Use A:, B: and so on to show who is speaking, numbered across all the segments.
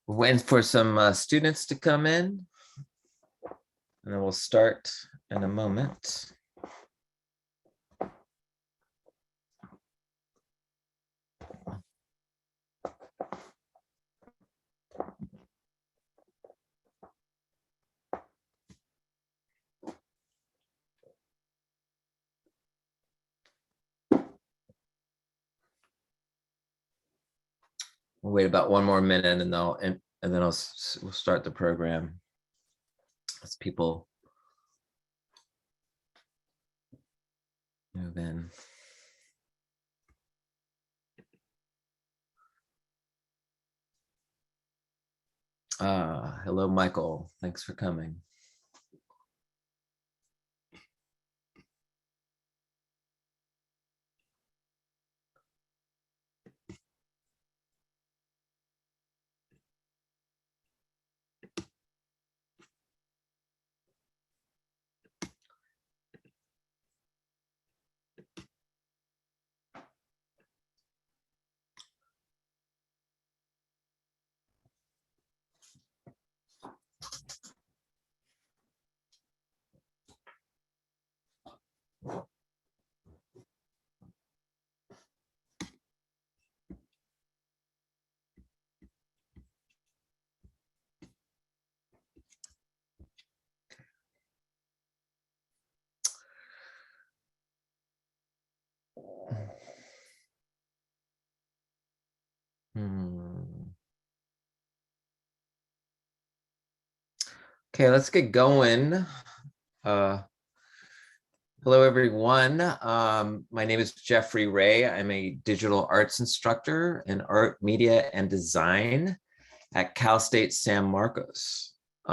A: We're waiting for some students to come in, and then we'll start in a moment. We'll wait about one more minute, and then we'll start the program as people move in. Hello, Michael. Thanks for coming. Okay, let's get going. Hello, everyone. My name is Jeffrey Ray. I'm a digital arts instructor in art, media, and design at Cal State San Marcos. We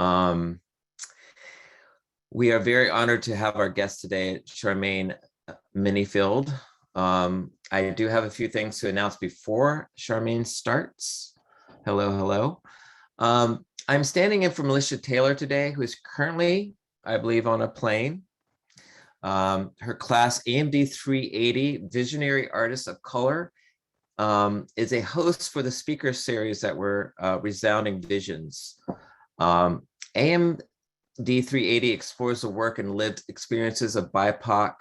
A: are very honored to have our guest today, Charmaine Minniefield. I do have a few things to announce before Charmaine starts. Hello, hello. I'm standing in for Malesha Taylor today, who is currently, I believe, on a plane. Her class, AMD 380, Visionary Artists of Color, is a host for the speaker series that we're Resounding Visions. AMD 380 explores the work and lived experiences of BIPOC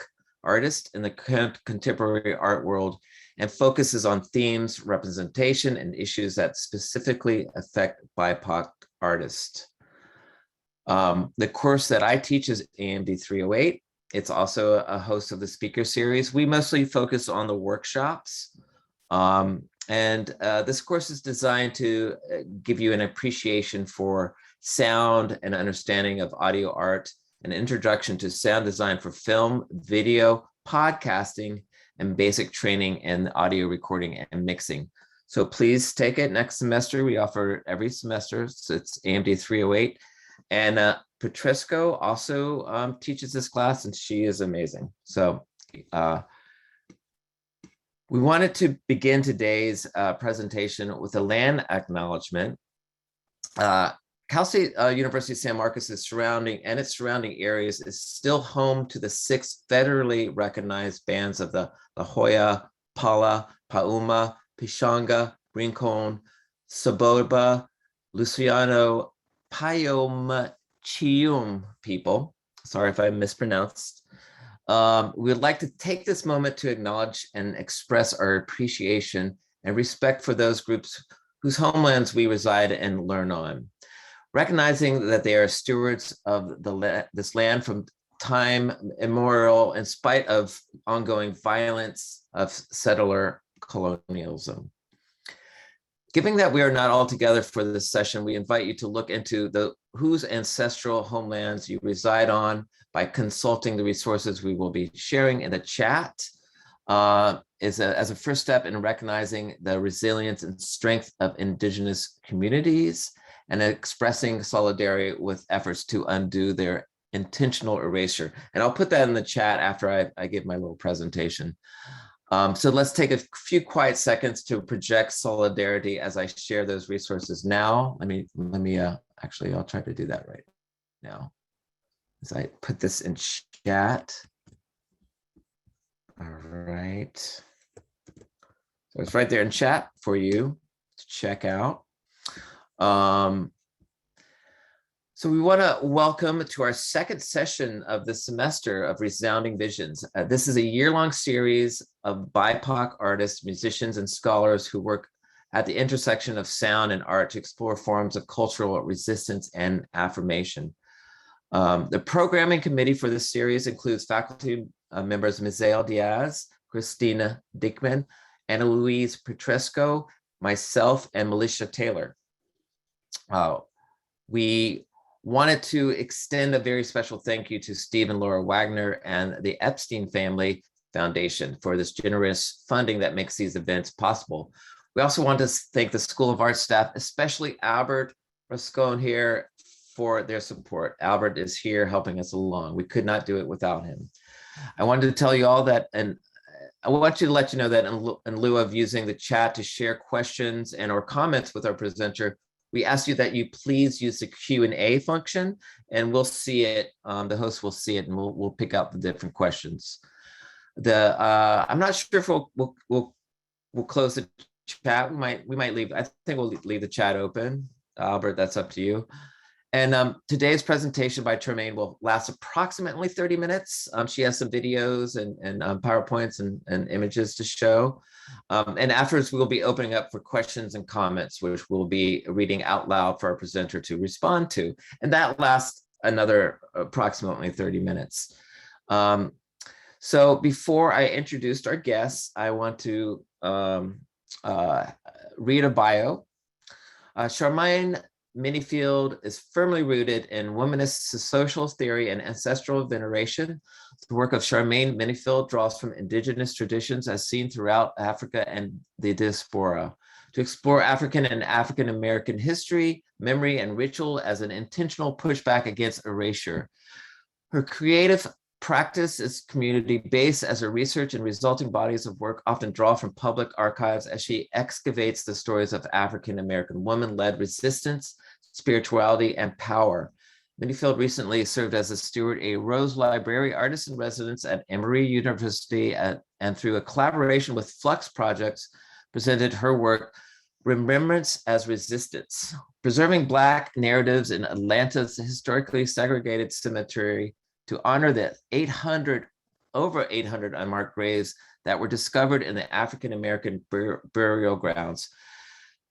A: artists in the contemporary art world and focuses on themes, representation, and issues that specifically affect BIPOC artists. The course that I teach is AMD 308. It's also a host of the speaker series. We mostly focus on the workshops. This course is designed to give you an appreciation for sound and understanding of audio art, an introduction to sound design for film, video, podcasting, and basic training in audio recording and mixing. So please take it next semester. We offer every semester. So it's AMD 308. And Petresco also teaches this class, and she is amazing. So we wanted to begin today's presentation with a land acknowledgement. Cal State University San Marcos its surrounding areas is still home to the 6 federally recognized bands of the Hoya, Pala, Pauma, Pishanga, Rincon, Saboba, Luciano, Payom, Chium people. Sorry if I mispronounced. We would like to take this moment to acknowledge and express our appreciation and respect for those groups whose homelands we reside and learn on. Recognizing that they are stewards of this land from time immemorial in spite of ongoing violence of settler colonialism. Given that we are not all together for this session, we invite you to look into whose ancestral homelands you reside on by consulting the resources we will be sharing in the chat. As a first step in recognizing the resilience and strength of Indigenous communities and expressing solidarity with efforts to undo their intentional erasure. And I'll put that in the chat after I give my little presentation. So let's take a few quiet seconds to project solidarity as I share those resources now. Actually, I'll try to do that right now. As I put this in chat. All right. So it's right there in chat for you to check out. Um, so we want to welcome to our second session of the semester of Resounding Visions. This is a year-long series of BIPOC artists, musicians, and scholars who work at the intersection of sound and art to explore forms of cultural resistance and affirmation. The programming committee for this series includes faculty members Misael Diaz, Christina Dickman, Ana Louise Petresco, myself, and Malesha Taylor. We wanted to extend a very special thank you to Steve and Laura Wagner and the Epstein Family Foundation for this generous funding that makes these events possible. We also want to thank the School of Art staff, especially Albert Rascone here, for their support. Albert is here helping us along. We could not do it without him. I wanted to tell you all that, and I want you to let you know that in lieu of using the chat to share questions and or comments with our presenter, we ask you that you please use the Q&A function, and we'll see it. The host will see it, and we'll pick out the different questions. I'm not sure if we'll close the chat. We might leave. I think we'll leave the chat open. Albert, that's up to you. And today's presentation by Charmaine will last approximately 30 minutes. She has some videos and PowerPoints and images to show. And afterwards, we'll be opening up for questions and comments, which we'll be reading out loud for our presenter to respond to. And that lasts another approximately 30 minutes. So before I introduce our guests, I want to read a bio. Charmaine Minniefield is firmly rooted in womanist social theory and ancestral veneration. The work of Charmaine Minniefield draws from indigenous traditions as seen throughout Africa and the diaspora to explore African and African American history, memory, and ritual as an intentional pushback against erasure. Her creative practice is community-based as her research and resulting bodies of work often draw from public archives as she excavates the stories of African American woman-led resistance, spirituality, and power. Minniefield recently served as a steward, a Rose Library artist in residence at Emory University, and through a collaboration with Flux Projects, presented her work, Remembrance as Resistance, preserving Black narratives in Atlanta's historically segregated cemetery to honor the over 800 unmarked graves that were discovered in the African American burial grounds.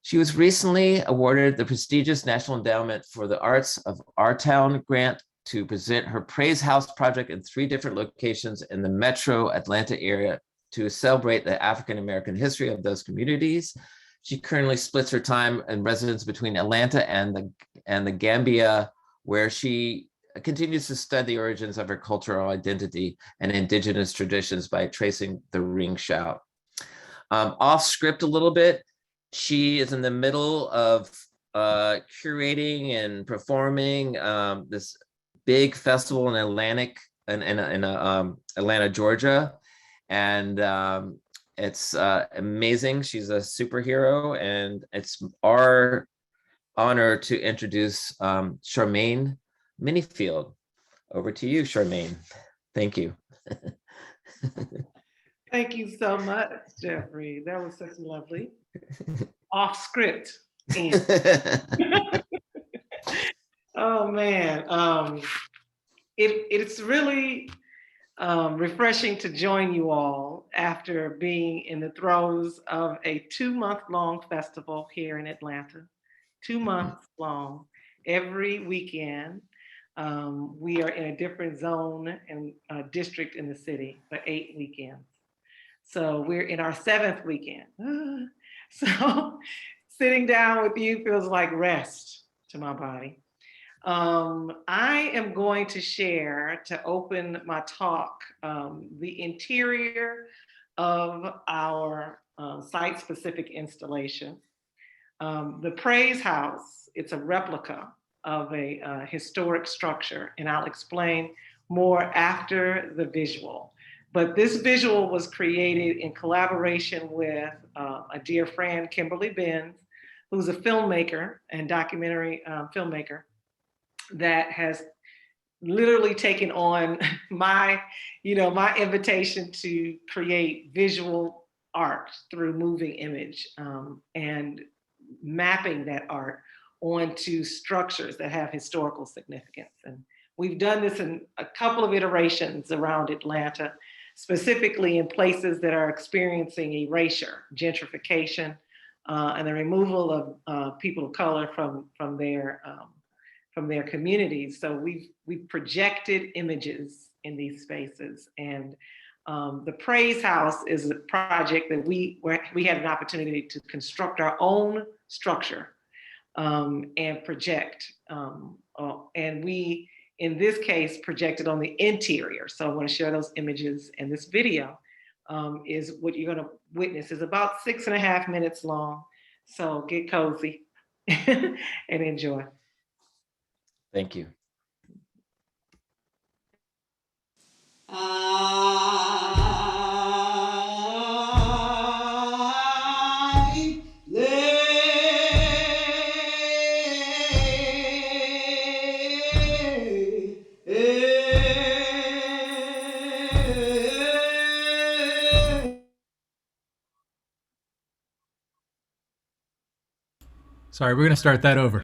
A: She was recently awarded the prestigious National Endowment for the Arts of Our Town grant to present her Praise House project in 3 different locations in the metro Atlanta area to celebrate the African American history of those communities. She currently splits her time in residence between Atlanta and the Gambia, where she continues to study the origins of her cultural identity and indigenous traditions by tracing the ring shout. Off script a little bit, she is in the middle of curating and performing this big festival in Atlanta, Georgia, and it's amazing. She's a superhero, and it's our honor to introduce Charmaine Minniefield. Over to you, Charmaine. Thank you.
B: Thank you so much, Jeffrey. That was such lovely. Off script. Oh man, it's really refreshing to join you all after being in the throes of a 2-month-long festival here in Atlanta. 2 months long, every weekend. We are in a different zone and district in the city for 8 weekends. So we're in our 7th weekend. So sitting down with you feels like rest to my body. I am going to share, to open my talk, the interior of our site-specific installation. The Praise House, it's a replica of a historic structure, and I'll explain more after the visual. But this visual was created in collaboration with a dear friend, Kimberly Benz, who's a filmmaker and documentary filmmaker that has literally taken on my invitation to create visual art through moving image and mapping that art onto structures that have historical significance. And we've done this in a couple of iterations around Atlanta, specifically in places that are experiencing erasure, gentrification, and the removal of people of color from their communities. So we've projected images in these spaces. And the Praise House is a project that we had an opportunity to construct our own structure and project. And we, in this case, projected on the interior. So I want to share those images, and this video is what you're going to witness. Is about 6.5 minutes long. So get cozy and enjoy.
A: Thank you.
C: Sorry, we're going to start that over.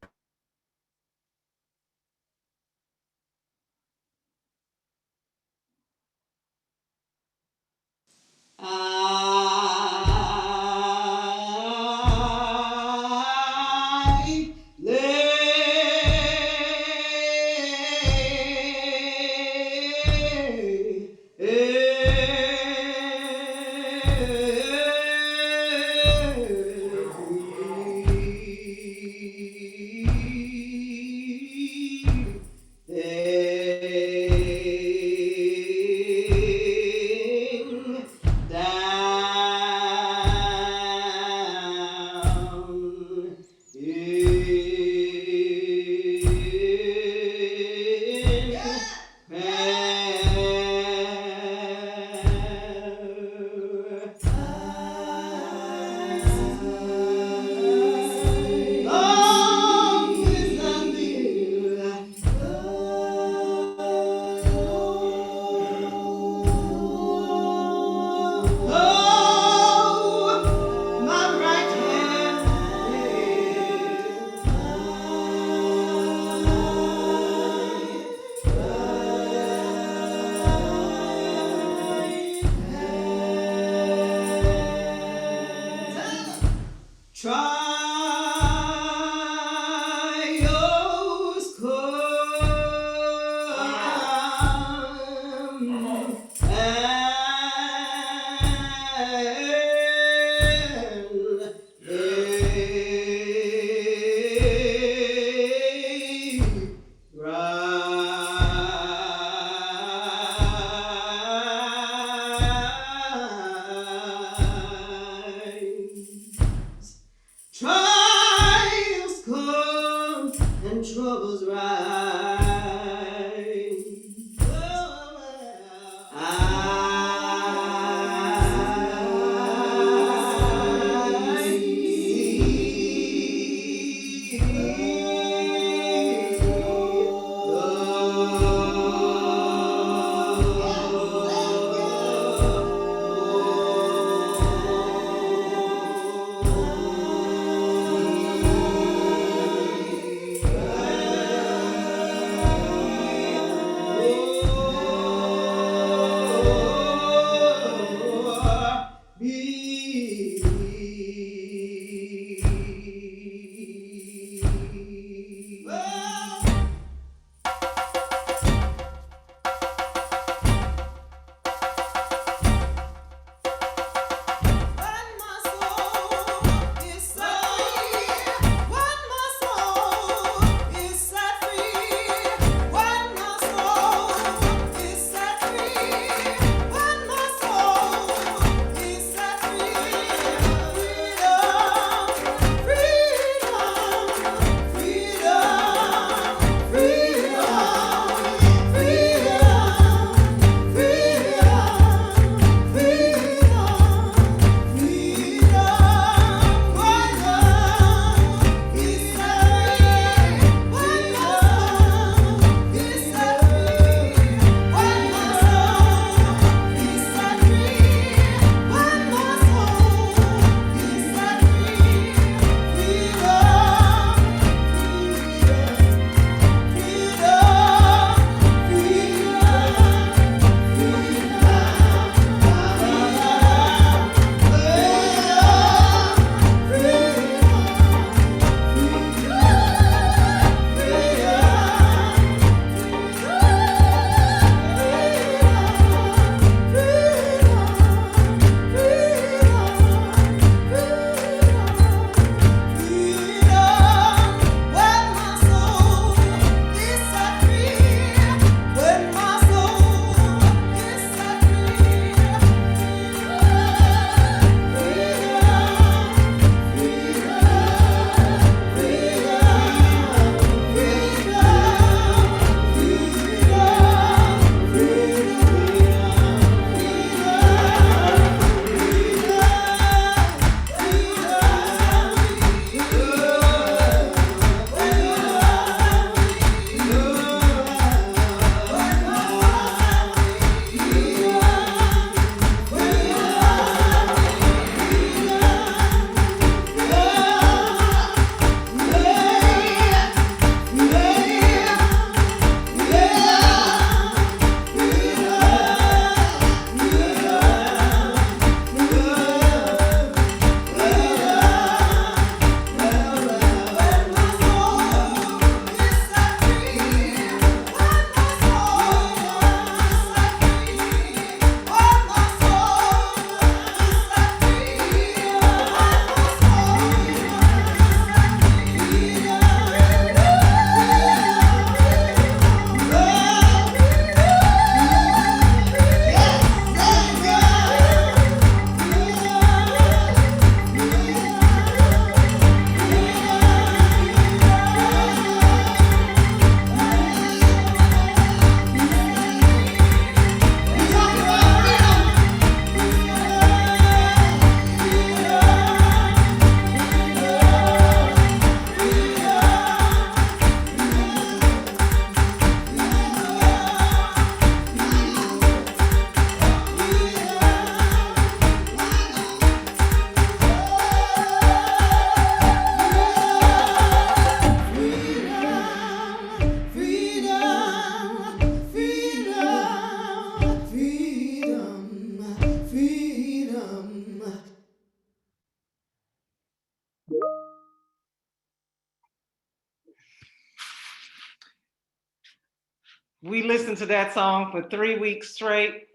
B: We listened to that song for 3 weeks straight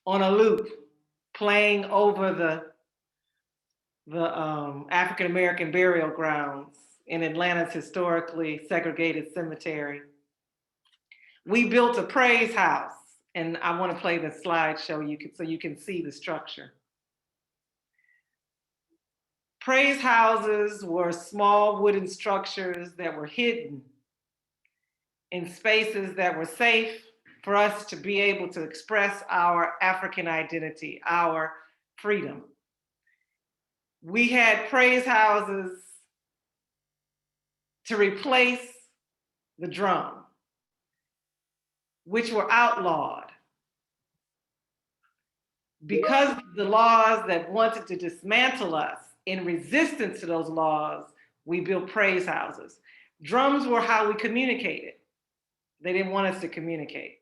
B: on a loop, playing over the African-American burial grounds in Atlanta's historically segregated cemetery. We built a praise house, and I want to play the slideshow so you can see the structure. Praise houses were small wooden structures that were hidden in spaces that were safe for us to be able to express our African identity, our freedom. We had praise houses to replace the drum, which were outlawed because the laws that wanted to dismantle us. In resistance to those laws, we built praise houses. Drums were how we communicated. They didn't want us to communicate.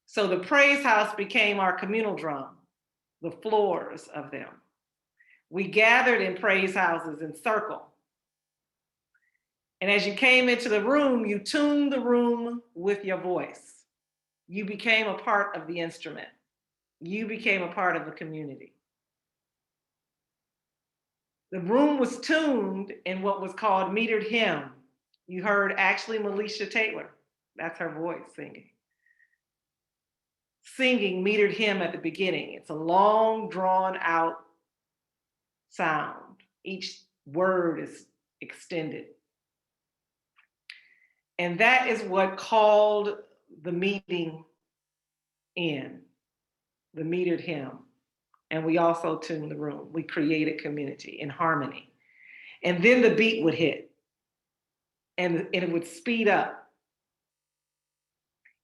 B: So the praise house became our communal drum, the floors of them. We gathered in praise houses in circle. And as you came into the room, you tuned the room with your voice. You became a part of the instrument. You became a part of the community. The room was tuned in what was called metered hymn. You heard actually Malesha Taylor, that's her voice singing metered hymn at the beginning. It's a long drawn out sound. Each word is extended. And that is what called the meeting in, the metered hymn. And we also tuned the room. We created community in harmony. And then the beat would hit and it would speed up.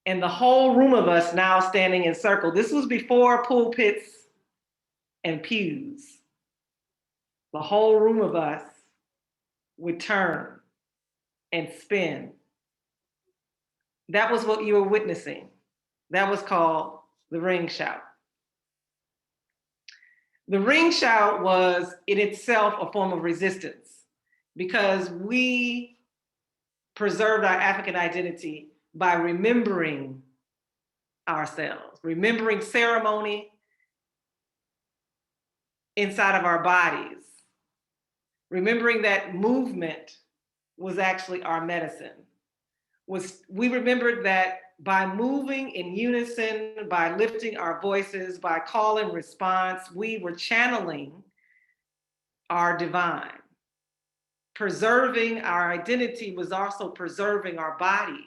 B: And the whole room of us now standing in circle. This was before pulpits and pews. The whole room of us would turn and spin. That was what you were witnessing. That was called the ring shout. The ring shout was in itself a form of resistance because we preserved our African identity by remembering ourselves, remembering ceremony inside of our bodies, remembering that movement was actually our medicine. We remembered that by moving in unison, by lifting our voices, by call and response, we were channeling our divine. Preserving our identity was also preserving our bodies,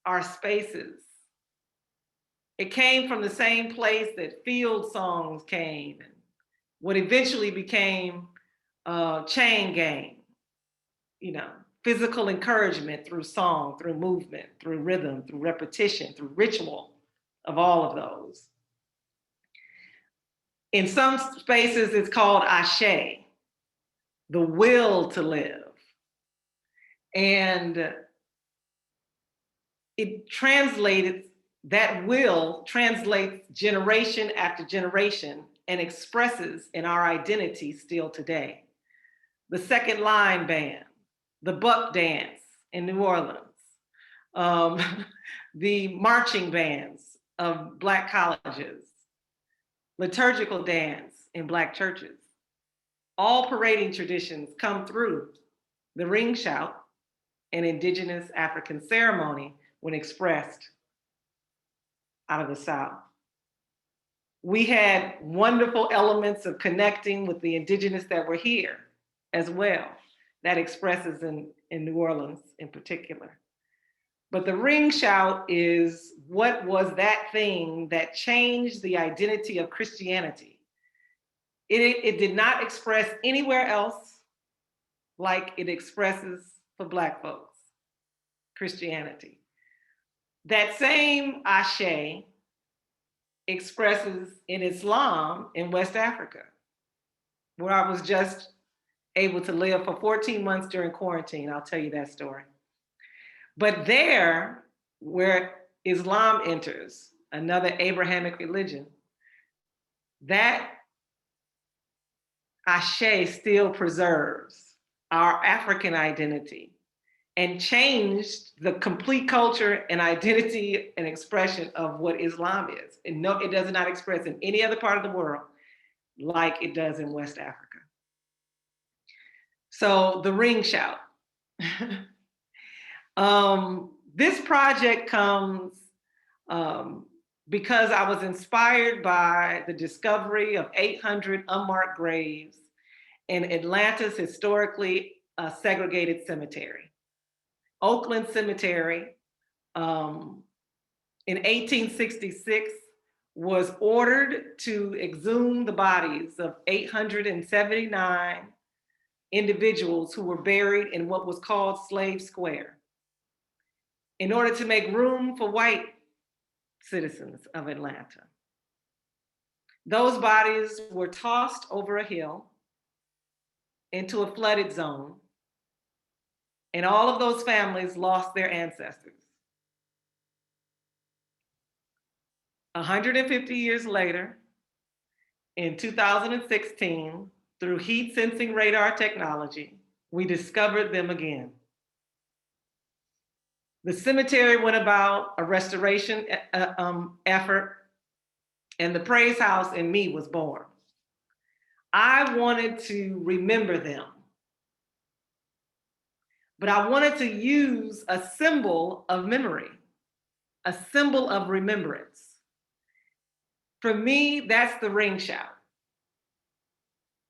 B: our spaces. It came from the same place that field songs came, and what eventually became chain gang, physical encouragement through song, through movement, through rhythm, through repetition, through ritual of all of those. In some spaces, it's called ashe, the will to live. And that will translates generation after generation and expresses in our identity still today. The second line band, the buck dance in New Orleans, the marching bands of Black colleges, liturgical dance in Black churches. All parading traditions come through the ring shout, an indigenous African ceremony when expressed out of the South. We had wonderful elements of connecting with the indigenous that were here as well. That expresses in New Orleans in particular. But the ring shout is what was that thing that changed the identity of Christianity. It did not express anywhere else like it expresses for Black folks, Christianity. That same ashe expresses in Islam in West Africa, where I was just able to live for 14 months during quarantine. I'll tell you that story. But there, where Islam enters, another Abrahamic religion, that ashe still preserves our African identity and changed the complete culture and identity and expression of what Islam is. And no, it does not express in any other part of the world like it does in West Africa. So the ring shout. This project comes because I was inspired by the discovery of 800 unmarked graves in Atlanta's historically segregated cemetery. Oakland Cemetery in 1866 was ordered to exhume the bodies of 879 individuals who were buried in what was called Slave Square in order to make room for white citizens of Atlanta. Those bodies were tossed over a hill into a flooded zone, and all of those families lost their ancestors. 150 years later, in 2016, through heat sensing radar technology, we discovered them again. The cemetery went about a restoration effort, and the Praise House in me was born. I wanted to remember them, but I wanted to use a symbol of memory, a symbol of remembrance. For me, that's the ring shout,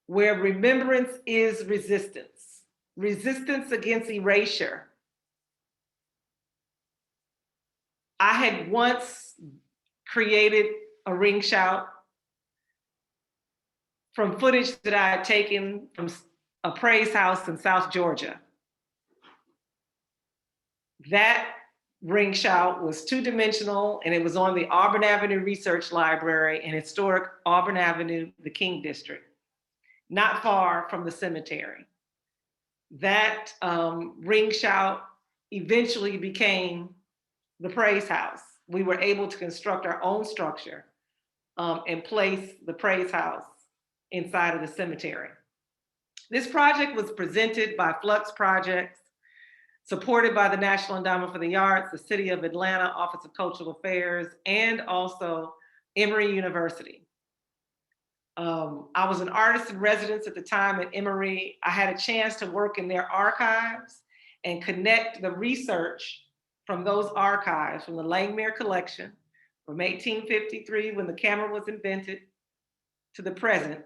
B: where remembrance is resistance, resistance against erasure. I had once created a ring shout from footage that I had taken from a praise house in South Georgia. That ring shout was two-dimensional, and it was on the Auburn Avenue Research Library in historic Auburn Avenue, the King District, not far from the cemetery. That ring shout eventually became the Praise House. We were able to construct our own structure and place the Praise House inside of the cemetery. This project was presented by Flux Projects, supported by the National Endowment for the Arts, the City of Atlanta Office of Cultural Affairs, and also Emory University. I was an artist in residence at the time at Emory. I had a chance to work in their archives and connect the research from those archives, from the Langmuir collection, from 1853 when the camera was invented to the present,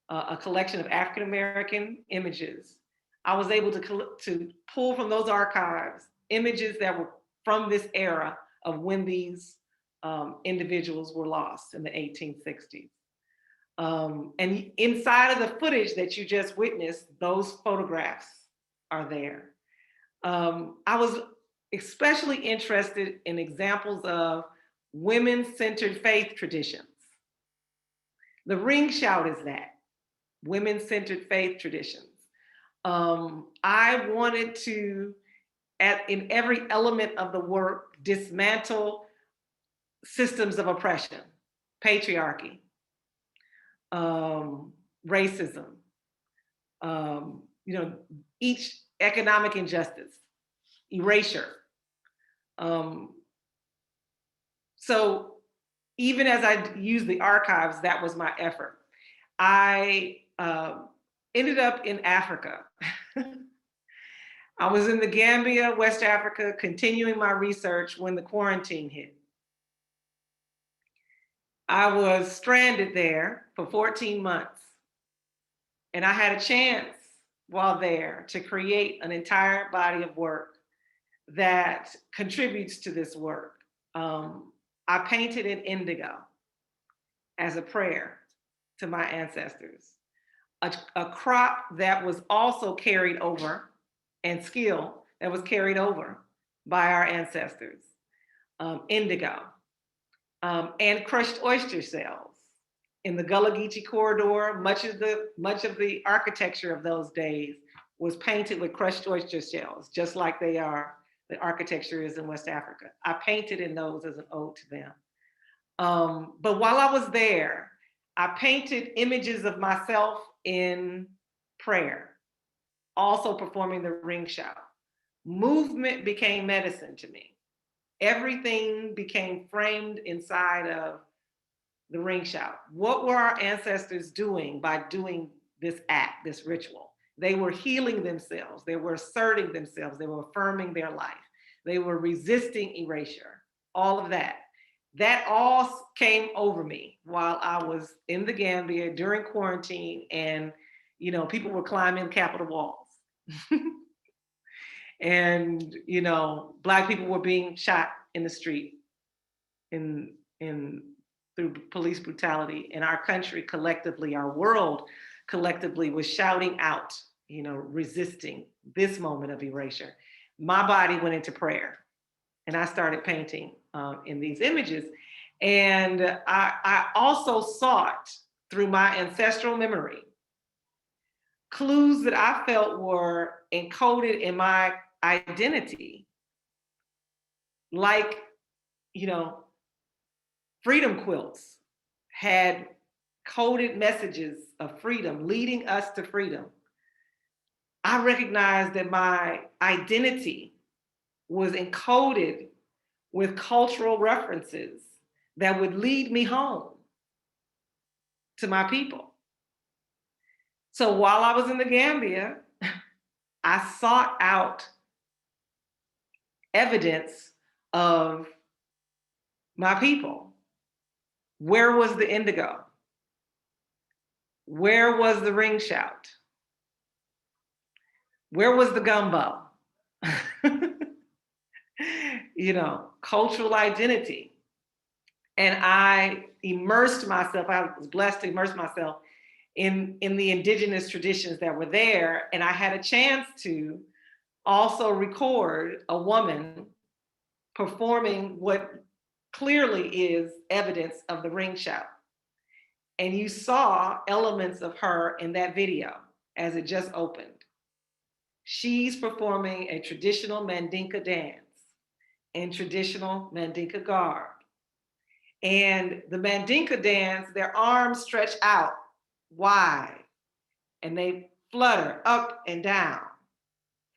B: a collection of African-American images. I was able to pull from those archives images that were from this era of when these individuals were lost in the 1860s. And inside of the footage that you just witnessed, those photographs are there. I was especially interested in examples of women-centered faith traditions. The ring shout is that, women-centered faith traditions. I wanted to, in every element of the work, dismantle systems of oppression, patriarchy, racism, each economic injustice, erasure. So even as I used the archives, that was my effort. I ended up in Africa. I was in the Gambia, West Africa, continuing my research when the quarantine hit. I was stranded there for 14 months. And I had a chance while there to create an entire body of work that contributes to this work. I painted in indigo as a prayer to my ancestors. A crop that was also carried over, and skill that was carried over by our ancestors, indigo, and crushed oyster shells. In the Gullah Geechee corridor, much of the architecture of those days was painted with crushed oyster shells, just like the architecture is in West Africa. I painted in those as an ode to them. But while I was there, I painted images of myself in prayer, also performing the ring shout. movement became medicine to me. Everything became framed inside of the ring shout. What were our ancestors doing by doing this act, this ritual? They were healing themselves. They were asserting themselves. They were affirming their life. They were resisting erasure, all of that. That all came over me while I was in the Gambia during quarantine, and people were climbing Capitol walls. And Black people were being shot in the street in through police brutality. And our country collectively, our world collectively was shouting out, resisting this moment of erasure. My body went into prayer, and I started painting in these images. And I also sought through my ancestral memory clues that I felt were encoded in my identity, like, freedom quilts had coded messages of freedom, leading us to freedom. I recognized that my identity was encoded with cultural references that would lead me home to my people. So while I was in the Gambia, I sought out evidence of my people. Where was the indigo? Where was the ring shout? Where was the gumbo? Cultural identity. And I immersed myself, I was blessed to immerse myself in the indigenous traditions that were there. And I had a chance to also record a woman performing what clearly is evidence of the ring shout. And you saw elements of her in that video as it just opened. She's performing a traditional Mandinka dance in traditional Mandinka garb. And the Mandinka dance, their arms stretch out wide and they flutter up and down,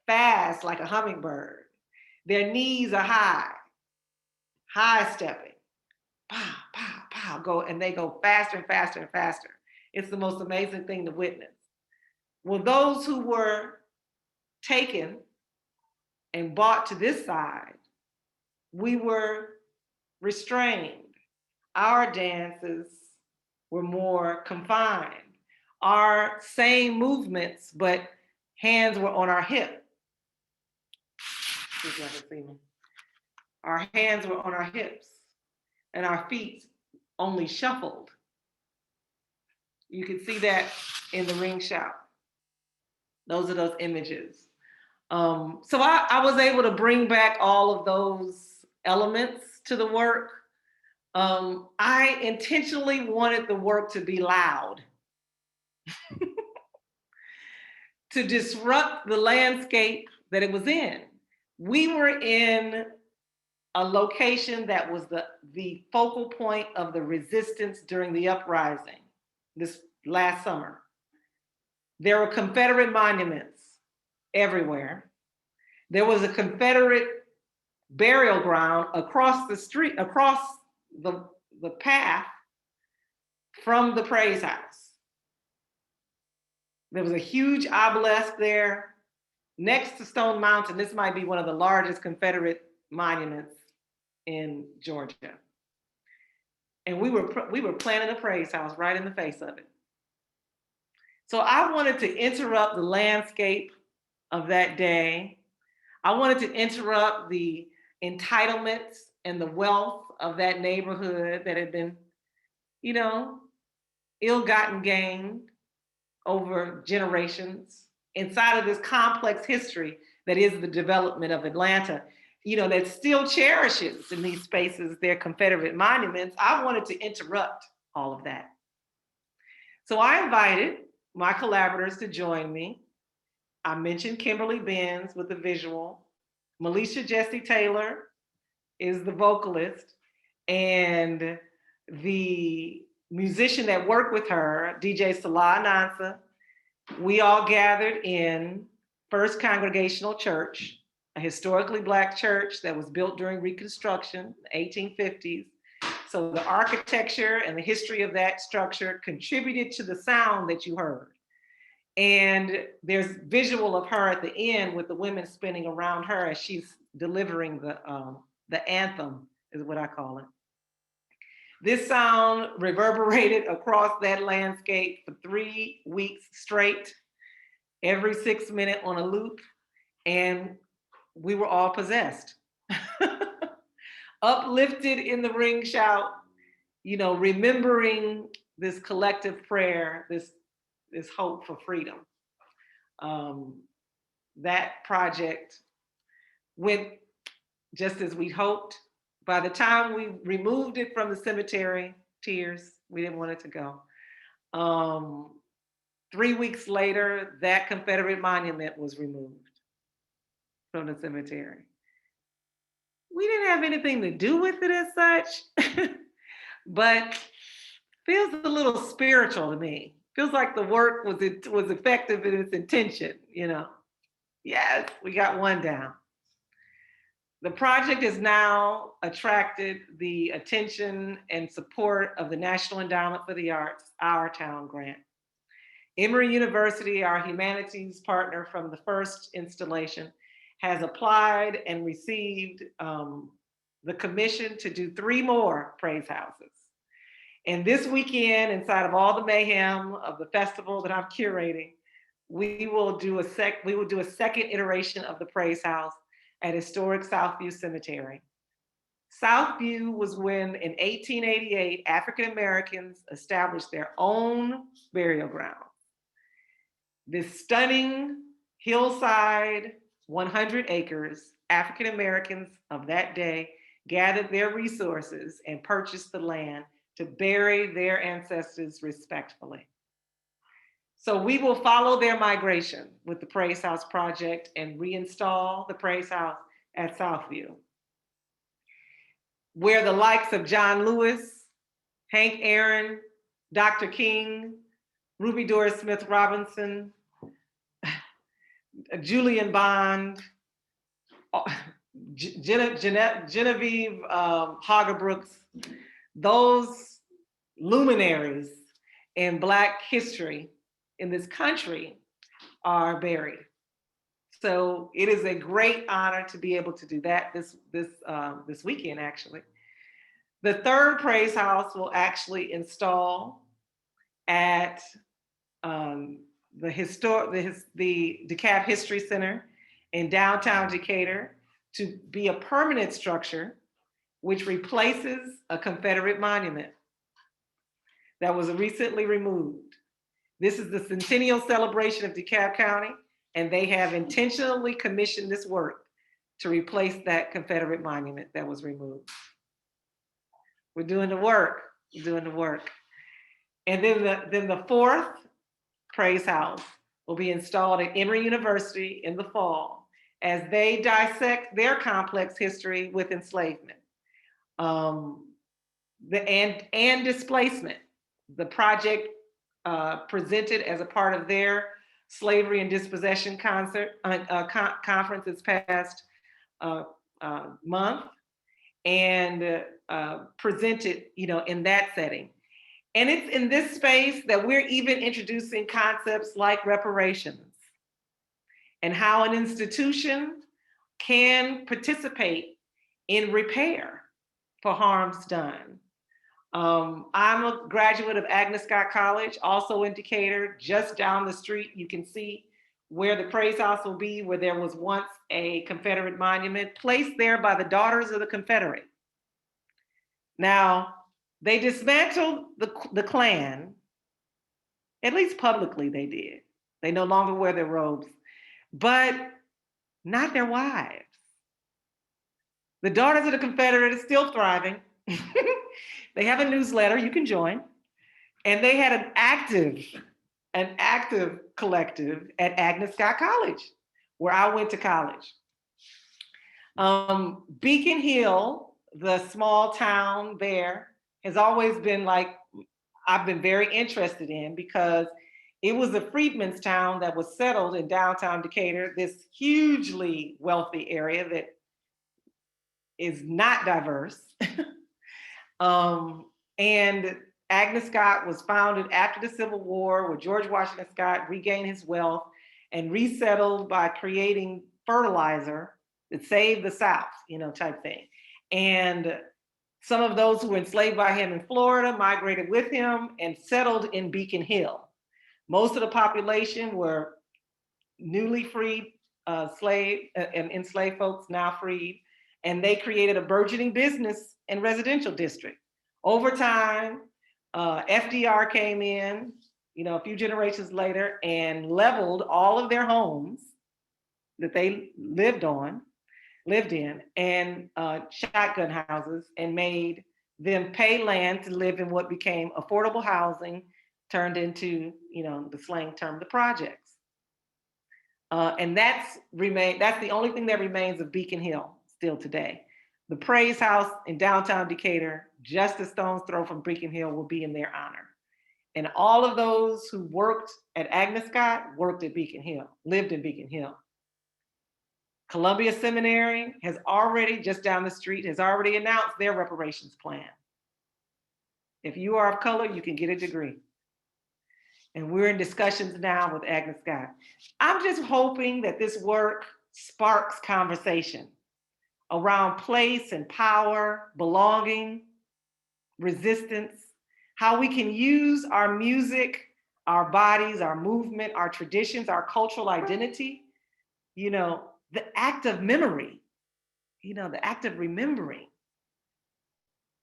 B: fast like a hummingbird. Their knees are high stepping, pow, pow, pow, and they go faster and faster and faster. It's the most amazing thing to witness. Well, those who were taken and brought to this side, we were restrained. Our dances were more confined. Our same movements, but hands were on our hip. Our hands were on our hips and our feet only shuffled. You can see that in the ring shout. Those are those images. So I was able to bring back all of those elements to the work. I intentionally wanted the work to be loud, to disrupt the landscape that it was in. We were in a location that was the focal point of the resistance during the uprising this last summer. There were Confederate monuments everywhere. There was a Confederate burial ground across the street, across the path from the Praise House. There was a huge obelisk there next to Stone Mountain. This might be one of the largest Confederate monuments in Georgia. And we were planning a Praise House right in the face of it. So I wanted to interrupt the landscape of that day. I wanted to interrupt the entitlements and the wealth of that neighborhood that had been, ill-gotten gain over generations inside of this complex history that is the development of Atlanta, that still cherishes in these spaces their Confederate monuments. I wanted to interrupt all of that. So I invited my collaborators to join me. I mentioned Kimberly Benz with the visual. Malesha Jessie Taylor is the vocalist, and the musician that worked with her, DJ Salah Anansa. We all gathered in First Congregational Church a historically Black church that was built during Reconstruction, 1850s. So the architecture and the history of that structure contributed to the sound that you heard. And there's visual of her at the end with the women spinning around her as she's delivering the anthem, is what I call it. This sound reverberated across that landscape for 3 weeks straight, every 6 minutes on a loop, and we were all possessed. Uplifted in the ring shout, remembering this collective prayer, this hope for freedom. That project went just as we hoped. By the time we removed it from the cemetery, tears, we didn't want it to go. 3 weeks later, that Confederate monument was removed from the cemetery. We didn't have anything to do with it as such, but feels a little spiritual to me. Feels like the work was effective in its intention, Yes, we got one down. The project has now attracted the attention and support of the National Endowment for the Arts, Our Town grant. Emory University, our humanities partner from the first installation, has applied and received the commission to do 3 more praise houses. And this weekend, inside of all the mayhem of the festival that I'm curating, we will do a second iteration of the praise house at historic Southview Cemetery. Southview was when, in 1888, African Americans established their own burial ground. This stunning hillside, 100 acres, African Americans of that day gathered their resources and purchased the land to bury their ancestors respectfully. So we will follow their migration with the Praise House project and reinstall the Praise House at Southview, where the likes of John Lewis, Hank Aaron, Dr. King, Ruby Doris Smith Robinson, Julian Bond, Genevieve Hagerbrooks, those luminaries in Black history in this country are buried. So it is a great honor to be able to do that this weekend, actually. The third praise house will actually install at the DeKalb History Center in downtown Decatur to be a permanent structure which replaces a Confederate monument that was recently removed. This is the centennial celebration of DeKalb County, and they have intentionally commissioned this work to replace that Confederate monument that was removed. We're doing the work, And then the fourth praise house will be installed at Emory University in the fall as they dissect their complex history with enslavement and displacement. The project presented as a part of their slavery and dispossession conference this past month, and presented, in that setting. And it's in this space that we're even introducing concepts like reparations and how an institution can participate in repair for harms done. I'm a graduate of Agnes Scott College, also in Decatur. Just down the street, you can see where the praise house will be, where there was once a Confederate monument placed there by the Daughters of the Confederate. Now, they dismantled the Klan, at least publicly they did. They no longer wear their robes, but not their wives. The Daughters of the Confederate is still thriving. They have a newsletter you can join. And they had an active collective at Agnes Scott College, where I went to college. Beacon Hill, the small town there, has always been I've been very interested in, because It was a freedmen's town that was settled in downtown Decatur, this hugely wealthy area that is not diverse. And Agnes Scott was founded after the Civil War, where George Washington Scott regained his wealth and resettled by creating fertilizer that saved the South, type thing. And some of those who were enslaved by him in Florida migrated with him and settled in Beacon Hill. Most of the population were newly freed slave and enslaved folks, now freed, and they created a burgeoning business and residential district. Over time, FDR came in, a few generations later, and leveled all of their homes that they lived in, and shotgun houses, and made them pay land to live in what became affordable housing, turned into, the slang term, the projects. And that's the only thing that remains of Beacon Hill still today. The Praise House in downtown Decatur, just a stone's throw from Beacon Hill, will be in their honor. And all of those who worked at Agnes Scott worked at Beacon Hill, lived in Beacon Hill. Columbia Seminary has already, just down the street, has already announced their reparations plan. If you are of color, you can get a degree. And we're in discussions now with Agnes Scott. I'm just hoping that this work sparks conversation around place and power, belonging, resistance, how we can use our music, our bodies, our movement, our traditions, our cultural identity, the act of memory, the act of remembering.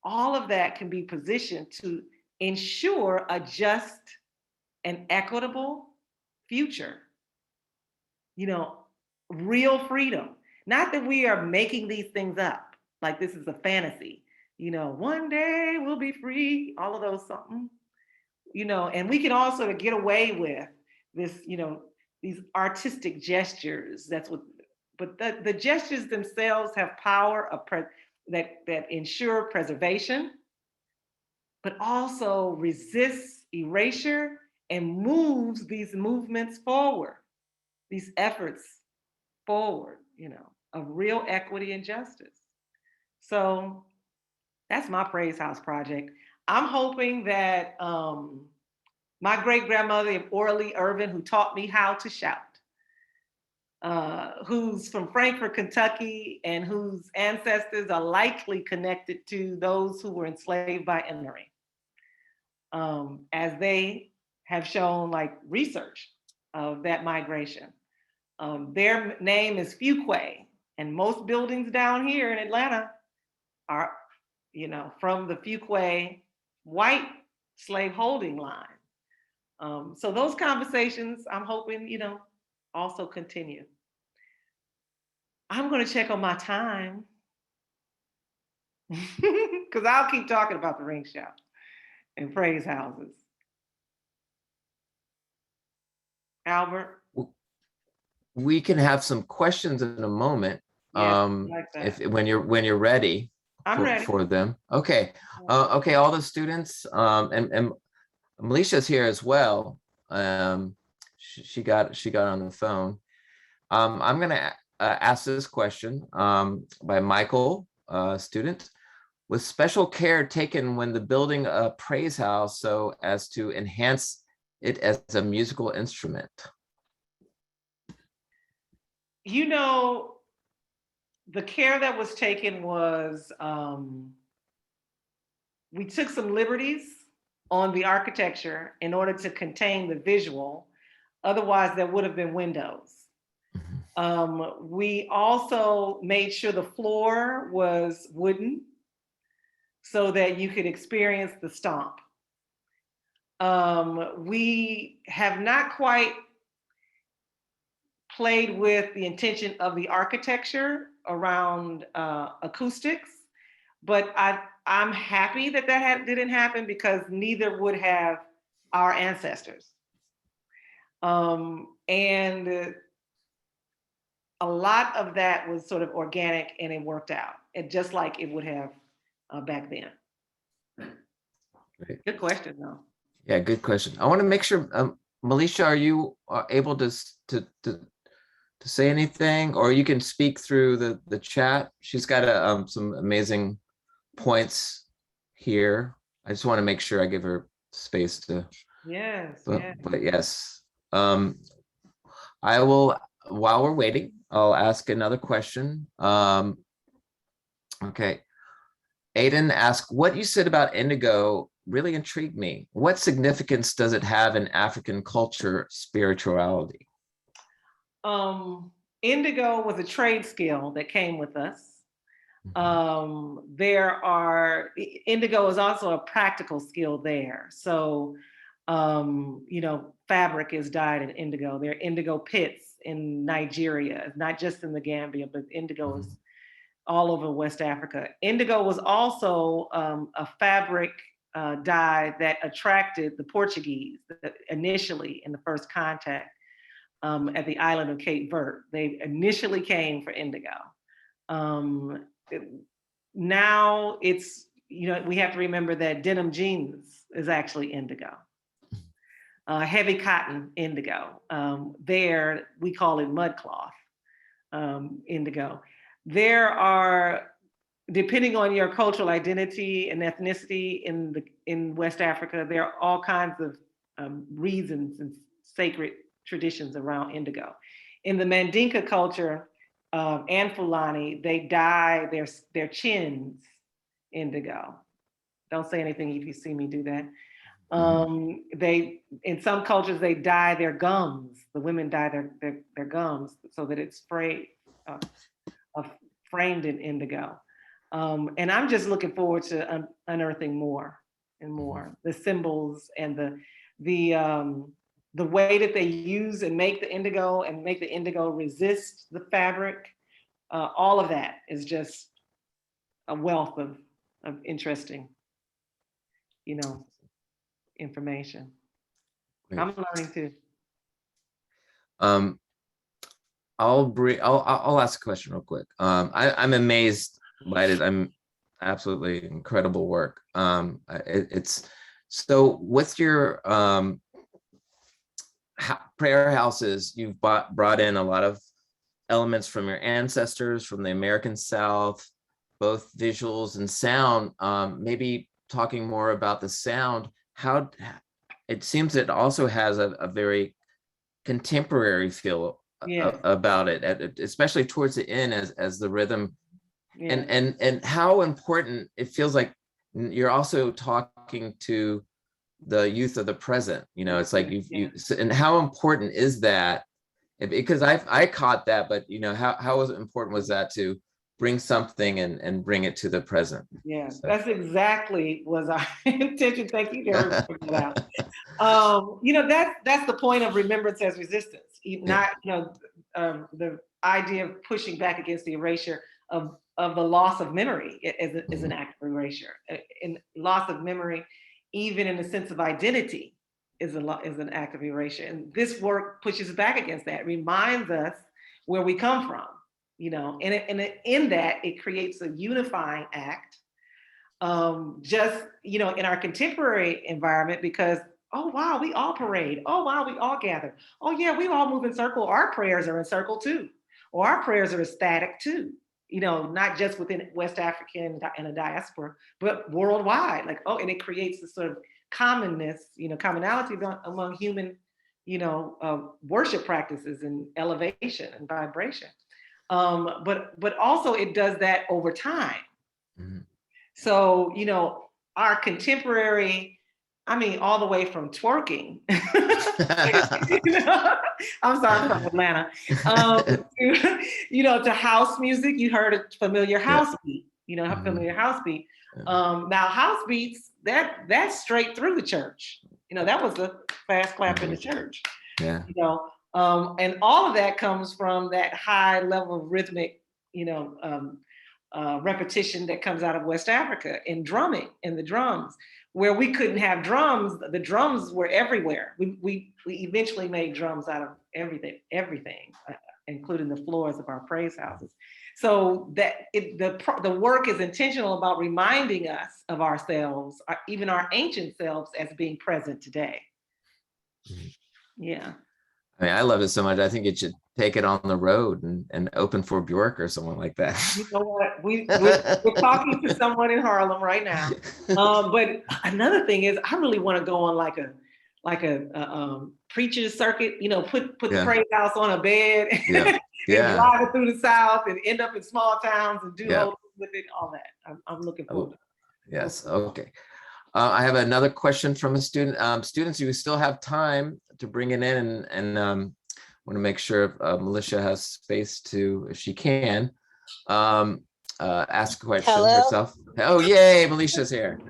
B: All of that can be positioned to ensure a just and equitable future. Real freedom. Not that we are making these things up, like this is a fantasy. One day we'll be free, all of those something. And we can also get away with this, these artistic gestures. But the gestures themselves have power of that ensure preservation, but also resists erasure and moves these movements forward, these efforts forward, of real equity and justice. So that's my Praise House project. I'm hoping that my great-grandmother, Orly Irvin, who taught me how to shout, who's from Frankfort, Kentucky, and whose ancestors are likely connected to those who were enslaved by Emory, as they have shown research of that migration. Their name is Fuquay, and most buildings down here in Atlanta are, from the Fuquay white slaveholding line. So those conversations, I'm hoping, also continue. I'm going to check on my time because I'll keep talking about the ring shop and praise houses. Albert?
A: We can have some questions in a moment.
B: Yes,
A: when you're ready.
B: I'm ready
A: for them. Okay. Okay. All the students, and Malesha's here as well. She got on the phone. I'm gonna ask this question by Michael, student. Was special care taken when the building a praise house so as to enhance it as a musical instrument?
B: The care that was taken was, we took some liberties on the architecture in order to contain the visual. Otherwise, there would have been windows. We also made sure the floor was wooden so that you could experience the stomp. We have not quite played with the intention of the architecture around acoustics, but I'm happy that didn't happen because neither would have our ancestors. And a lot of that was sort of organic and it worked out, and just like it would have back then.
A: Great.
B: Good question though.
A: Yeah, good question. I want to make sure Malesha, are you able to say anything, or you can speak through the chat? She's got some amazing points here. I just want to make sure I give her space to.
B: Yes,
A: But,
B: yes.
A: but yes, I will, while we're waiting, I'll ask another question. Okay. Aiden asked, what you said about indigo really intrigued me. What significance does it have in African culture, spirituality?
B: Indigo was a trade skill that came with us. Indigo is also a practical skill there. So, fabric is dyed in indigo. There are indigo pits in Nigeria, not just in the Gambia, but indigo is all over West Africa. Indigo was also a fabric dye that attracted the Portuguese initially in the first contact at the island of Cape Verde. They initially came for indigo. Now it's, we have to remember that denim jeans is actually indigo. Heavy cotton, indigo. There, we call it mud cloth, indigo. There are, depending on your cultural identity and ethnicity in West Africa, there are all kinds of reasons and sacred traditions around indigo. In the Mandinka culture and Fulani, they dye their chins indigo. Don't say anything if you see me do that. They, in some cultures, they dye their gums. The women dye their gums so that it's framed in indigo. And I'm just looking forward to unearthing more and more the symbols and the way that they use and make the indigo resist the fabric. All of that is just a wealth of interesting, information. Great. I'm learning too.
A: I'll ask a question real quick. I'm amazed by it. I'm absolutely incredible work. It's so with your prayer houses, you've brought in a lot of elements from your ancestors, from the American South, both visuals and sound. Maybe talking more about the sound, how it seems it also has a very contemporary feel about it, especially towards the end as the rhythm, and how important it feels like you're also talking to the youth of the present. It's like and how important is that? Because I caught that, but how important was that to bring something and bring it to the present?
B: Yeah, so. That's exactly was our intention. Thank you, Derek, for that out. That's the point of remembrance as resistance. Not the idea of pushing back against the erasure of the loss of memory is an act of erasure. And loss of memory, even in the sense of identity, is an act of erasure. And this work pushes back against that, reminds us where we come from. And in that, it creates a unifying act, just, in our contemporary environment, because, oh, wow, we all parade. Oh, wow, we all gather. Oh, yeah, we all move in circle. Our prayers are in circle too. Or our prayers are ecstatic too. Not just within West African and a diaspora, but worldwide. And it creates this sort of commonness, commonality among human, worship practices and elevation and vibration. But also it does that over time. So, our contemporary, all the way from twerking, I'm sorry, I'm from Atlanta, to house music. You heard a familiar house beat, familiar house beat. Now house beats, that's straight through the church. That was the fast clap in the church.
A: Yeah.
B: And all of that comes from that high level of rhythmic, repetition that comes out of West Africa in drumming, in the drums, where we couldn't have drums. The drums were everywhere. We eventually made drums out of everything, including the floors of our praise houses. So that the work is intentional about reminding us of ourselves, even our ancient selves, as being present today. Yeah.
A: I mean, I love it so much. I think it should take it on the road and open for Bjork or someone like that.
B: You know what? We're talking to someone in Harlem right now. But another thing is, I really want to go on like a preacher's circuit. You know, put the
A: Yeah.
B: praise house on a bed
A: Yeah.
B: and drive it through the South and end up in small towns and do
A: Yeah.
B: whole with it. All that. I'm looking forward.
A: Yes. Okay. I have another question from a student. Students, you still have time to bring it in, and want to make sure Malesha has space to, if she can, ask a question herself. Oh, yay, Malesha's here.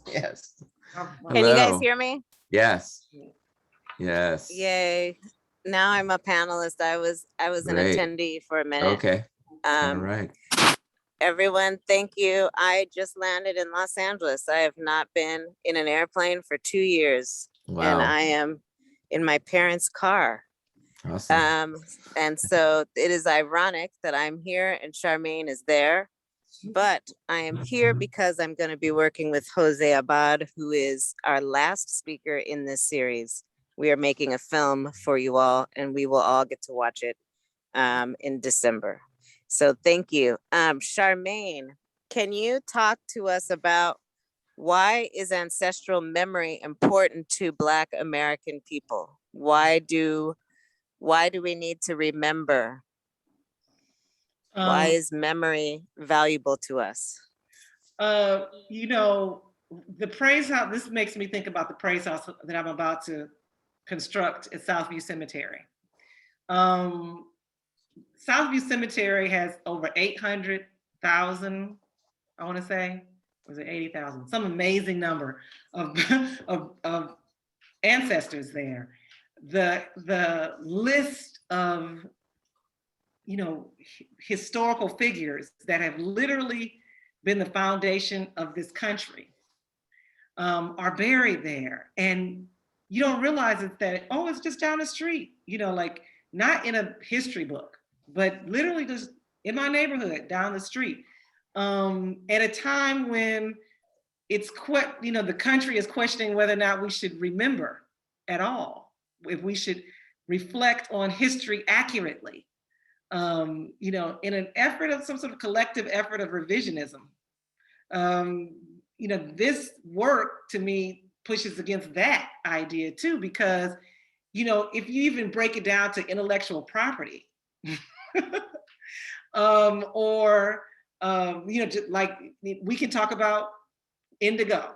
A: Yes.
D: Can you guys hear me?
A: Yes. Yes.
D: Yay. Now I'm a panelist. I was an
A: Great.
D: attendee for a minute.
A: Okay. All right.
D: Everyone, thank you. I just landed in Los Angeles. I have not been in an airplane for 2 years.
A: Wow.
D: And I am in my parents' car.
A: Awesome.
D: And so it is ironic that I'm here and Charmaine is there. But I am here because I'm going to be working with Jose Abad, who is our last speaker in this series. We are making a film for you all, and we will all get to watch it in December. So thank you. Charmaine, can you talk to us about why is ancestral memory important to Black American people? Why do we need to remember? Why is memory valuable to us?
B: You know, the praise house, this makes me think about the praise house that I'm about to construct at Southview Cemetery. Southview Cemetery has over 800,000, I want to say, was it 80,000? Some amazing number of, of ancestors there. The list of, you know, historical figures that have literally been the foundation of this country are buried there. And you don't realize it that, oh, it's just down the street, you know, like not in a history book, but literally just in my neighborhood down the street. At a time when it's you know, the country is questioning whether or not we should remember at all, if we should reflect on history accurately. You know, in an effort of some sort of collective effort of revisionism. You know, this work to me pushes against that idea too, because, you know, if you even break it down to intellectual property, or, you know, just like we can talk about indigo,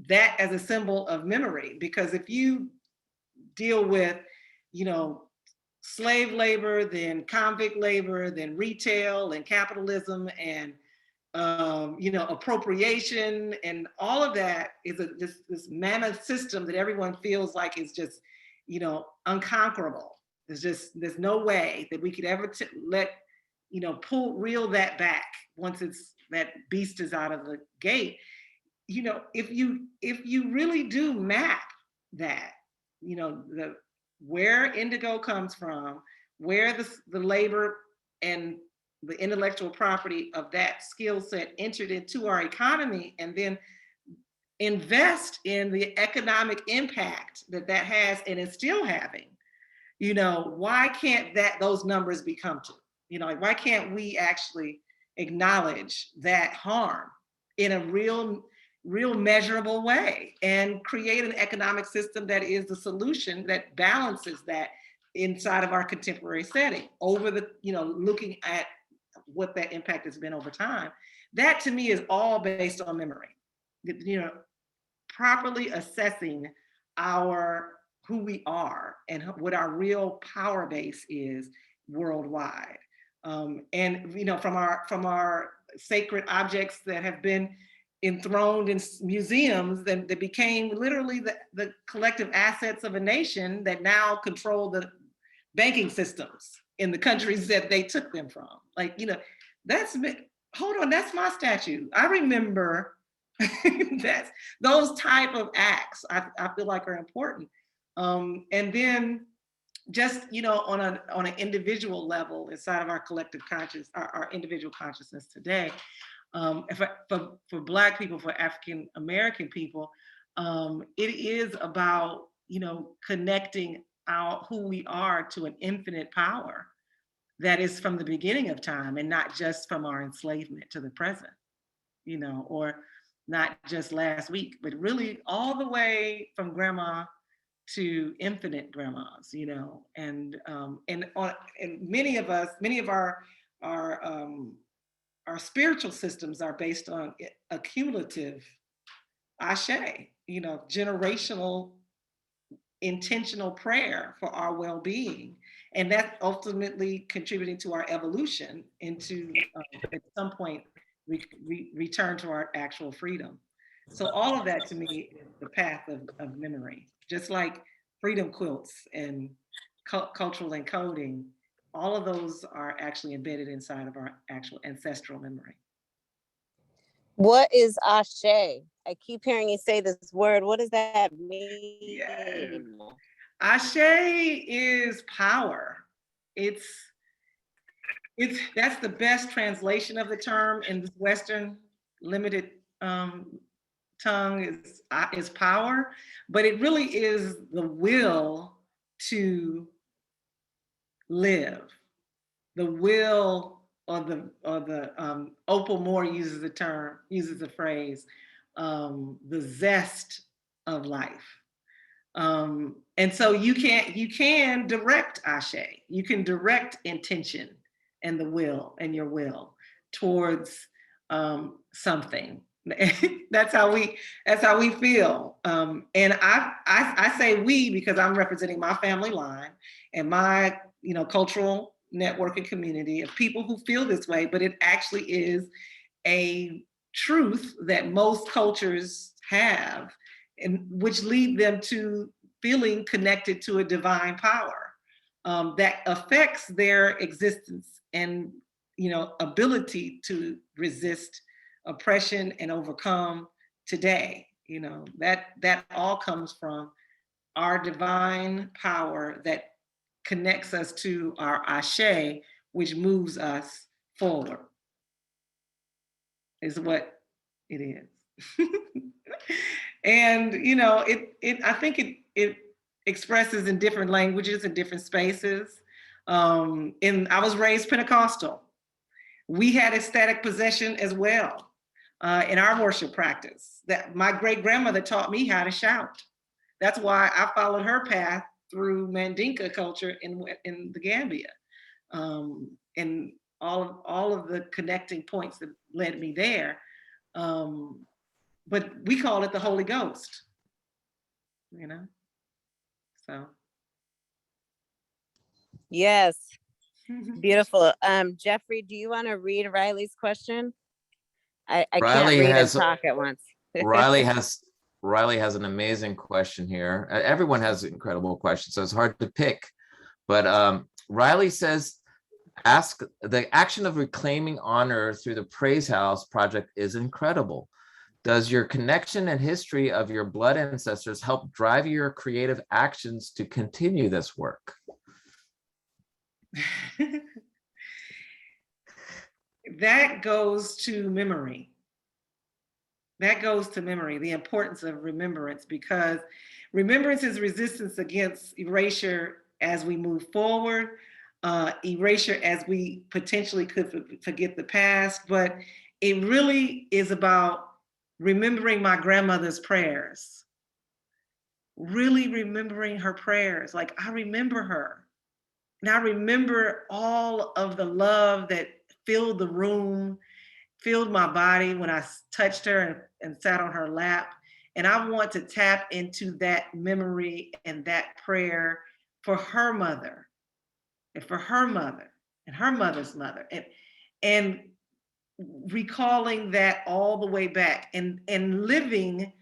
B: that as a symbol of memory, because if you deal with, you know, slave labor, then convict labor, then retail and capitalism and, you know, appropriation and all of that is this mammoth system that everyone feels like is just, you know, unconquerable. There's no way that we could ever let, you know, reel that back once that beast is out of the gate. You know, if you really do map that, you know, where indigo comes from, where the labor and the intellectual property of that skill set entered into our economy, and then invest in the economic impact that has and is still having, you know, why can't those numbers be come to? You know, like, why can't we actually acknowledge that harm in a real measurable way and create an economic system that is the solution that balances that inside of our contemporary setting over the, you know, looking at what that impact has been over time. That to me is all based on memory, you know, properly assessing who we are and what our real power base is worldwide. And, you know, from our sacred objects that have been enthroned in museums that became literally the collective assets of a nation that now control the banking systems in the countries that they took them from. Like, you know, that's my statue. I remember that's those type of acts I feel like are important. And then just, you know, on an individual level inside of our collective conscious, our individual consciousness today, for Black people, for African American people, it is about connecting who we are to an infinite power that is from the beginning of time and not just from our enslavement to the present, or not just last week, but really all the way from grandma to infinite grandmas, and many of our spiritual systems are based on a cumulative ashe, generational intentional prayer for our well-being, and that's ultimately contributing to our evolution into at some point return to our actual freedom. So all of that to me is the path of memory, just like freedom quilts and cultural encoding. All of those are actually embedded inside of our actual ancestral memory.
D: What is ashe? I keep hearing you say this word. What does that mean?
B: Yes. Ashe is power. That's the best translation of the term in this Western limited tongue is power, but it really is the will to live, the will, or the Opal Moore uses the phrase, the zest of life. And so you can direct ashe, you can direct intention and the will and your will towards something. That's how we feel. And I say we because I'm representing my family line and my cultural network and community of people who feel this way, but it actually is a truth that most cultures have, and which lead them to feeling connected to a divine power that affects their existence and ability to resist oppression and overcome today. That all comes from our divine power that connects us to our ashe, which moves us forward, is what it is. And I think it expresses in different languages and different spaces. I was raised Pentecostal. We had ecstatic possession as well in our worship practice. That my great grandmother taught me how to shout. That's why I followed her path through Mandinka culture in the Gambia, and all of the connecting points that led me there. But we call it the Holy Ghost, so.
D: Yes, beautiful. Jeffrey, do you want to read Riley's question? I can't read and talk at once.
A: Riley has an amazing question here. Everyone has incredible questions, so it's hard to pick. But Riley says, ask, the action of reclaiming honor through the Praise House project is incredible. Does your connection and history of your blood ancestors help drive your creative actions to continue this work?
B: That goes to memory. That goes to memory, the importance of remembrance, because remembrance is resistance against erasure as we move forward, erasure as we potentially could forget the past, but it really is about remembering my grandmother's prayers, really remembering her prayers. Like, I remember her, and I remember all of the love that filled the room, filled my body when I touched her and sat on her lap. And I want to tap into that memory and that prayer for her mother, and for her mother, and her mother's mother, and recalling that all the way back, and living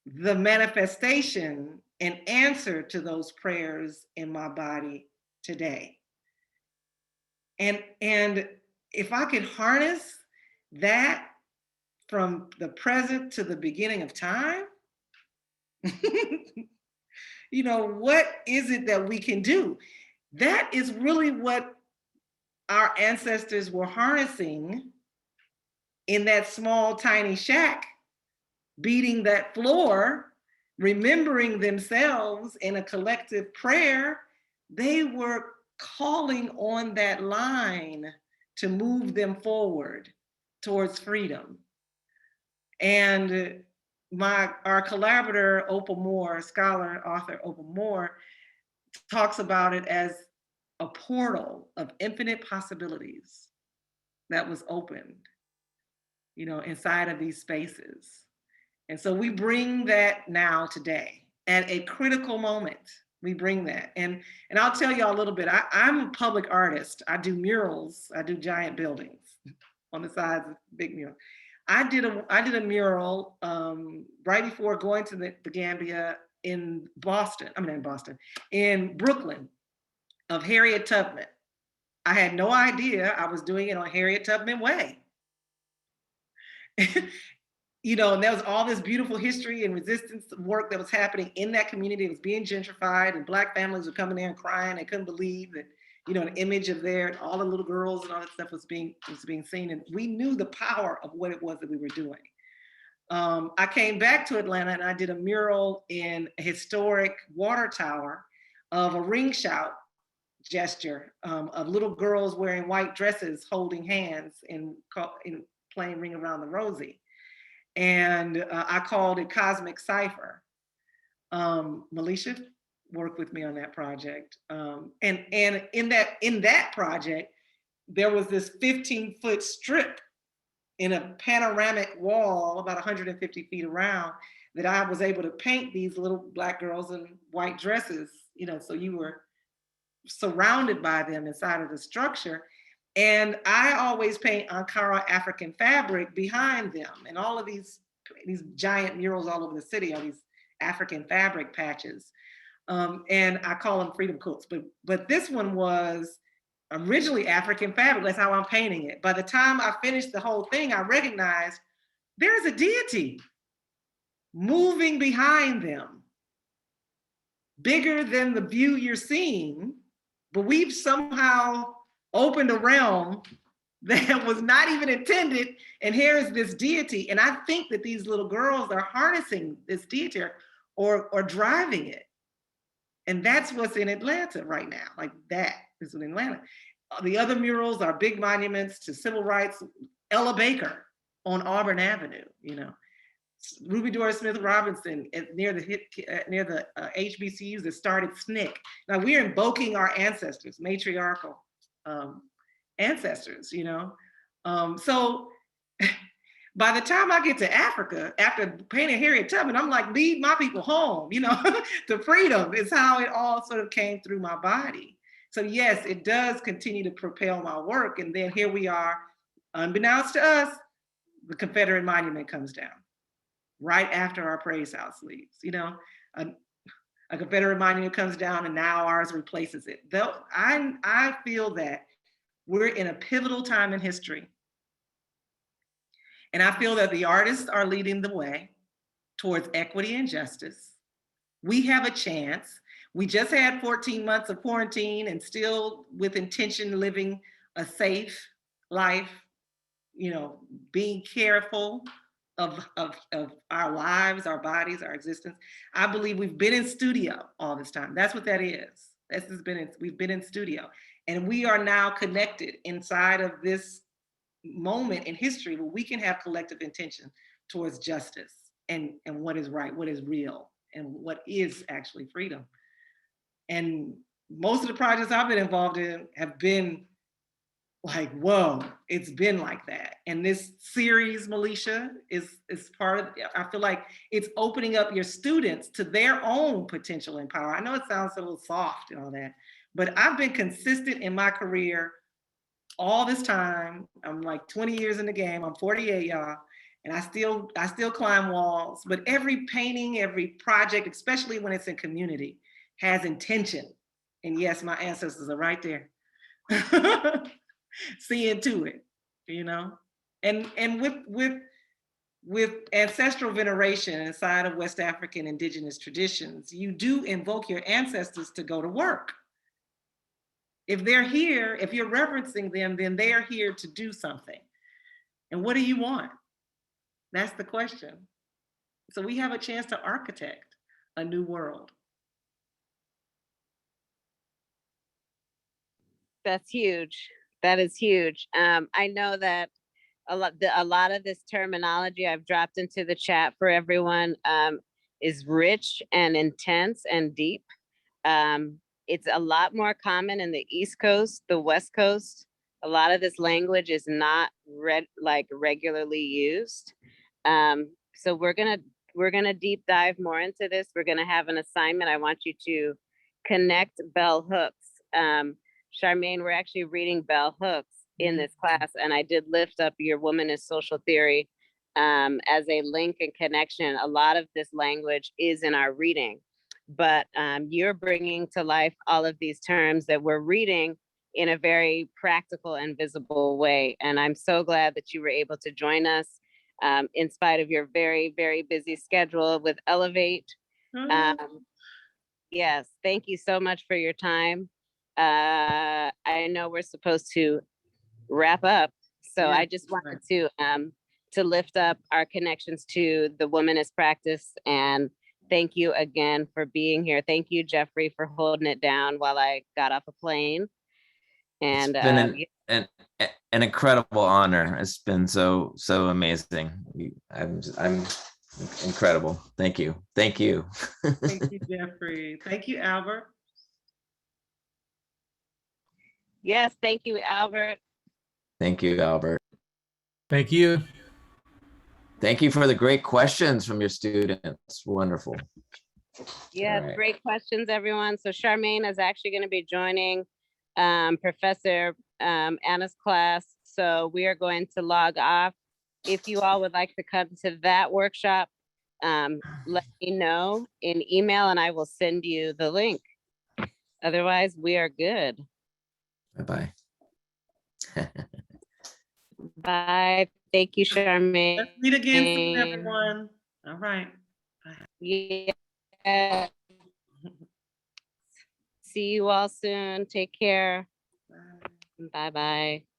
B: the manifestation and answer to those prayers in my body today. And if I could harness that from the present to the beginning of time, what is it that we can do? That is really what our ancestors were harnessing in that small, tiny shack, beating that floor remembering themselves in a collective prayer, they were calling on that line to move them forward towards freedom. And our collaborator, Opal Moore, scholar, author Opal Moore, talks about it as a portal of infinite possibilities that was opened, you know, inside of these spaces. And so we bring that now today at a critical moment. We bring that. And I'll tell y'all a little bit. I'm a public artist. I do murals. I do giant buildings on the sides of big murals. I did a mural right before going to the Gambia in Brooklyn, of Harriet Tubman. I had no idea I was doing it on Harriet Tubman Way. You know, and there was all this beautiful history and resistance work that was happening in that community. It was being gentrified, and Black families were coming there and crying. They couldn't believe that, you know, an image of all the little girls and all that stuff was being seen. And we knew the power of what it was that we were doing. I came back to Atlanta and I did a mural in a historic water tower of a ring shout gesture of little girls wearing white dresses holding hands in playing Ring Around the Rosie. And I called it Cosmic Cipher. Malesha worked with me on that project. And in that project, there was this 15-foot strip in a panoramic wall about 150 feet around that I was able to paint these little Black girls in white dresses, you know, so you were surrounded by them inside of the structure. And I always paint Ankara African fabric behind them. And all of these giant murals all over the city are these African fabric patches. And I call them freedom quilts. But this one was originally African fabric. That's how I'm painting it. By the time I finished the whole thing, I recognized there's a deity moving behind them, bigger than the view you're seeing. But we've somehow opened a realm that was not even intended, and here is this deity. And I think that these little girls are harnessing this deity or driving it. And that's what's in Atlanta right now. Like, that is in Atlanta. The other murals are big monuments to civil rights. Ella Baker on Auburn Avenue, you know. Ruby Doris Smith Robinson near the HBCUs that started SNCC. Now we're invoking our ancestors, matriarchal ancestors, you know. So by the time I get to Africa, after painting Harriet Tubman, I'm like, lead my people home, you know, to freedom is how it all sort of came through my body. So yes, it does continue to propel my work. And then here we are, unbeknownst to us, the Confederate monument comes down right after our praise house leaves, you know. A Confederate monument comes down and now ours replaces it. Though I feel that we're in a pivotal time in history. And I feel that the artists are leading the way towards equity and justice. We have a chance. We just had 14 months of quarantine and still with intention living a safe life, you know, being careful of our lives, our bodies, our existence. I believe we've been in studio all this time. That's what that is. We've been in studio. And we are now connected inside of this moment in history where we can have collective intention towards justice and what is right, what is real, and what is actually freedom. And most of the projects I've been involved in have been like, whoa, it's been like that. And this series, Malesha, is part of, I feel like it's opening up your students to their own potential and power. I know it sounds a little soft and all that, but I've been consistent in my career all this time. I'm like 20 years in the game. I'm 48, y'all. And I still climb walls, but every painting, every project, especially when it's in community, has intention. And yes, my ancestors are right there. Seeing to it, you know. And with ancestral veneration inside of West African indigenous traditions, you do invoke your ancestors to go to work. If they're here, if you're referencing them, then they are here to do something. And what do you want? That's the question. So we have a chance to architect a new world.
D: That's huge. That is huge. I know that a lot of this terminology I've dropped into the chat for everyone is rich and intense and deep. It's a lot more common in the East Coast, the West Coast. A lot of this language is not regularly used. So we're gonna deep dive more into this. We're gonna have an assignment. I want you to connect bell hooks. Charmaine, we're actually reading bell hooks in this class, and I did lift up your Womanist Social Theory as a link and connection. A lot of this language is in our reading, but you're bringing to life all of these terms that we're reading in a very practical and visible way. And I'm so glad that you were able to join us in spite of your very, very busy schedule with Elevate. Yes, thank you so much for your time. I know we're supposed to wrap up, so
B: Yeah,
D: I just wanted to lift up our connections to the womanist practice, and thank you again for being here. Thank you, Jeffrey, for holding it down while I got off a plane. And
A: It's been an incredible honor. It's been so amazing. I'm incredible. Thank you.
B: Thank you, Jeffrey. Thank you, Albert.
D: yes, thank you, Albert.
A: Thank you, Albert.
C: Thank you.
A: Thank you for the great questions from your students. Wonderful.
D: Yes,
A: right.
D: Great questions, everyone. So Charmaine is actually going to be joining Professor Anna's class. So we are going to log off. If you all would like to come to that workshop, let me know in email and I will send you the link. Otherwise, we are good.
A: Bye-bye.
D: Bye. Thank you, Charmaine.
B: Let's meet again soon, everyone. All right. Bye.
D: Yeah. See you all soon. Take care.
B: Bye.
D: Bye-bye.